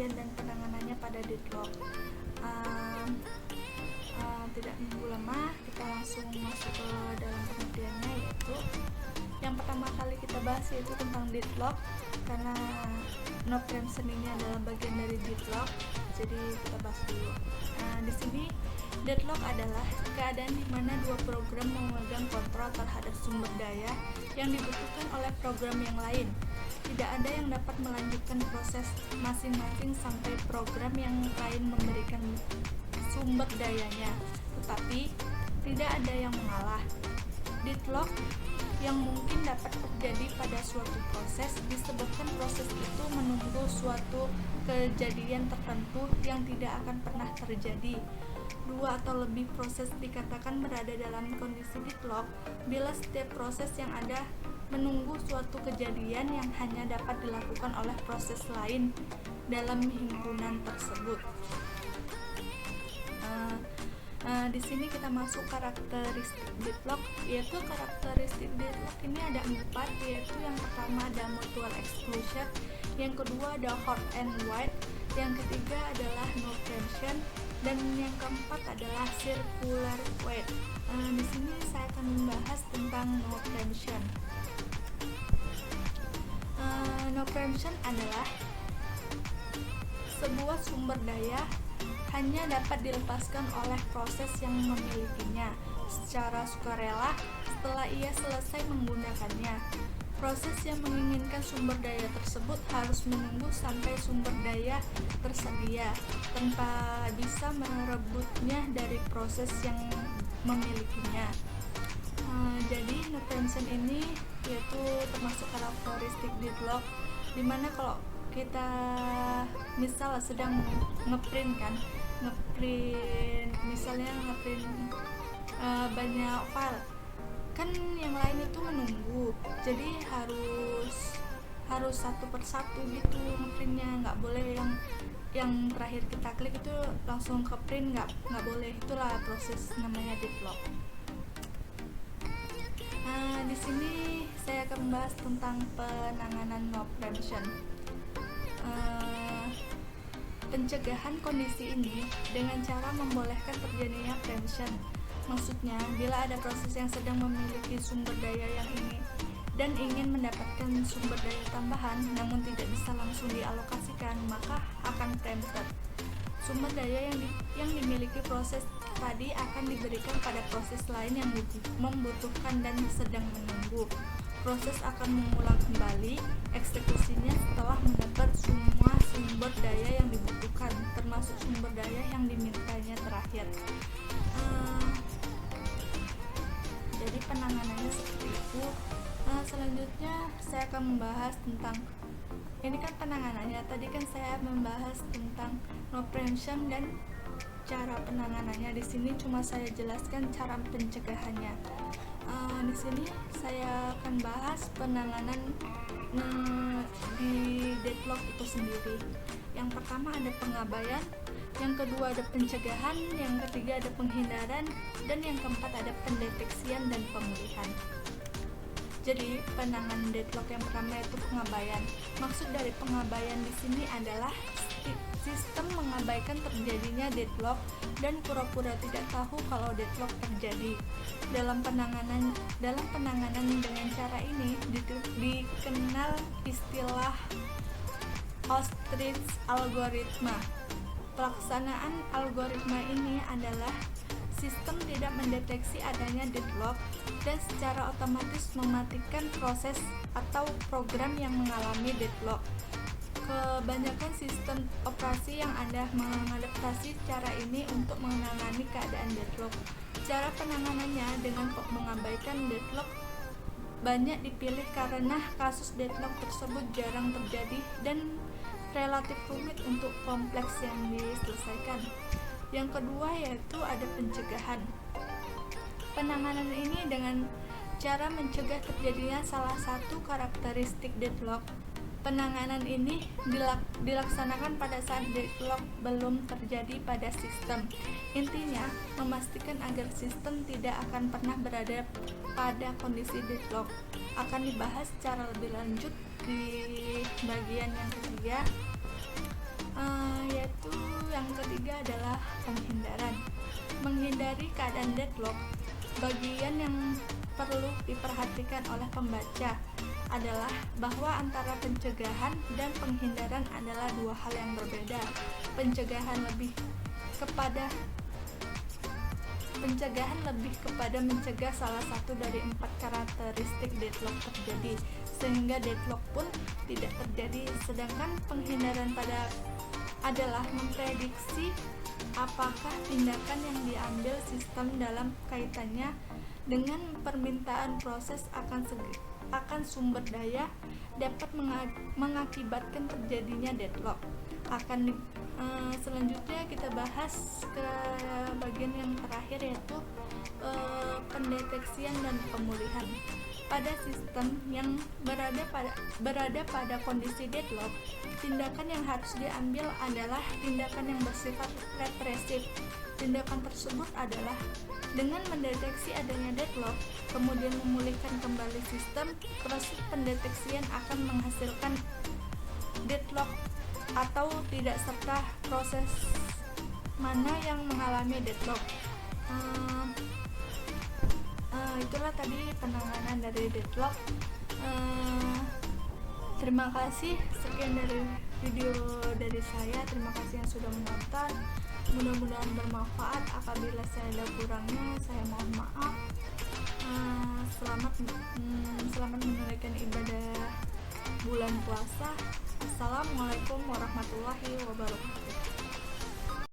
pengertian dan penanganannya pada deadlock. Tidak menunggu lama, kita langsung masuk ke dalam pengertiannya, yaitu yang pertama kali kita bahas yaitu tentang deadlock, karena no preemption ini adalah bagian dari deadlock, jadi kita bahas dulu. Di sini deadlock adalah keadaan di mana dua program memegang kontrol terhadap sumber daya yang dibutuhkan oleh program yang lain. Tidak ada yang dapat melanjutkan proses masing-masing sampai program yang lain memberikan sumber dayanya, tetapi tidak ada yang mengalah. Deadlock yang mungkin dapat terjadi pada suatu proses disebabkan proses itu menunggu suatu kejadian tertentu yang tidak akan pernah terjadi. Dua atau lebih proses dikatakan berada dalam kondisi deadlock bila setiap proses yang ada menunggu suatu kejadian yang hanya dapat dilakukan oleh proses lain dalam himpunan tersebut. Di sini kita masuk karakteristik deadlock, yaitu karakteristik deadlock ini ada 4, yaitu yang pertama ada mutual exclusion, yang kedua ada hot and wide, yang ketiga adalah no preemption, dan yang keempat adalah circular wait. Di sini saya akan membahas tentang no preemption. No preemption adalah sebuah sumber daya hanya dapat dilepaskan oleh proses yang memilikinya secara sukarela setelah ia selesai menggunakannya. Proses yang menginginkan sumber daya tersebut harus menunggu sampai sumber daya tersedia tanpa bisa merebutnya dari proses yang memilikinya. Jadi no preemption ini yaitu termasuk karakteristik deadlock, dimana kalau kita misal sedang ngeprint misalnya ngeprint banyak file, kan yang lain itu menunggu, jadi harus satu persatu gitu ngeprintnya, nggak boleh yang terakhir kita klik itu langsung ke print, nggak boleh. Itulah proses namanya deadlock. Di sini saya akan membahas tentang penanganan no preemption. Pencegahan kondisi ini dengan cara membolehkan terjadinya preemption. Maksudnya, bila ada proses yang sedang memiliki sumber daya yang ini dan ingin mendapatkan sumber daya tambahan namun tidak bisa langsung dialokasikan, maka akan preempted. Sumber daya yang dimiliki proses tadi akan diberikan pada proses lain yang membutuhkan dan sedang menunggu. Proses akan mengulang kembali eksekusinya setelah mendapat semua sumber daya yang dibutuhkan, termasuk sumber daya yang dimintanya terakhir. Jadi penanganannya seperti itu. Selanjutnya saya akan membahas tentang, ini kan penanganannya, tadi kan saya membahas tentang no preemption dan cara penanganannya. Di sini cuma saya jelaskan cara pencegahannya. Di sini saya akan bahas penanganan di deadlock itu sendiri. Yang pertama ada pengabaian, yang kedua ada pencegahan, yang ketiga ada penghindaran, dan yang keempat ada pendeteksian dan pemulihan. Jadi penanganan deadlock yang pertama itu pengabaian. Maksud dari pengabaian di sini adalah sistem mengabaikan terjadinya deadlock dan pura-pura tidak tahu kalau deadlock terjadi. Dalam penanganan dengan cara ini dikenal istilah ostrich algoritma. Pelaksanaan algoritma ini adalah sistem tidak mendeteksi adanya deadlock dan secara otomatis mematikan proses atau program yang mengalami deadlock. Kebanyakan sistem operasi yang ada mengadaptasi cara ini untuk menangani keadaan deadlock. Cara penanganannya dengan mengabaikan deadlock banyak dipilih karena kasus deadlock tersebut jarang terjadi dan relatif rumit untuk kompleks yang diselesaikan. Yang kedua yaitu ada pencegahan. Penanganan ini dengan cara mencegah terjadinya salah satu karakteristik deadlock. Penanganan ini dilaksanakan pada saat deadlock belum terjadi pada sistem. Intinya, memastikan agar sistem tidak akan pernah berada pada kondisi deadlock. Akan dibahas secara lebih lanjut di bagian yang ketiga. Yaitu yang ketiga adalah penghindaran. Menghindari keadaan deadlock, bagian yang perlu diperhatikan oleh pembaca adalah bahwa antara pencegahan dan penghindaran adalah dua hal yang berbeda. Pencegahan lebih kepada mencegah salah satu dari 4 karakteristik deadlock terjadi, sehingga deadlock pun tidak terjadi. Sedangkan penghindaran adalah memprediksi apakah tindakan yang diambil sistem dalam kaitannya dengan permintaan proses akan sumber daya dapat mengakibatkan terjadinya deadlock. Selanjutnya kita bahas ke bagian yang terakhir, yaitu pendeteksian dan pemulihan. Pada sistem yang berada pada kondisi deadlock, tindakan yang harus diambil adalah tindakan yang bersifat represif. Tindakan tersebut adalah dengan mendeteksi adanya deadlock, kemudian memulihkan kembali sistem. Proses pendeteksian akan menghasilkan deadlock atau tidak, serta proses mana yang mengalami deadlock. Itulah tadi penanganan dari deadlock. Terima kasih, sekian dari video dari saya. Terima kasih yang sudah menonton. Mudah-mudahan bermanfaat. Apabila saya ada kurangnya, saya mohon maaf. Selamat menunaikan ibadah bulan puasa. Assalamualaikum warahmatullahi wabarakatuh.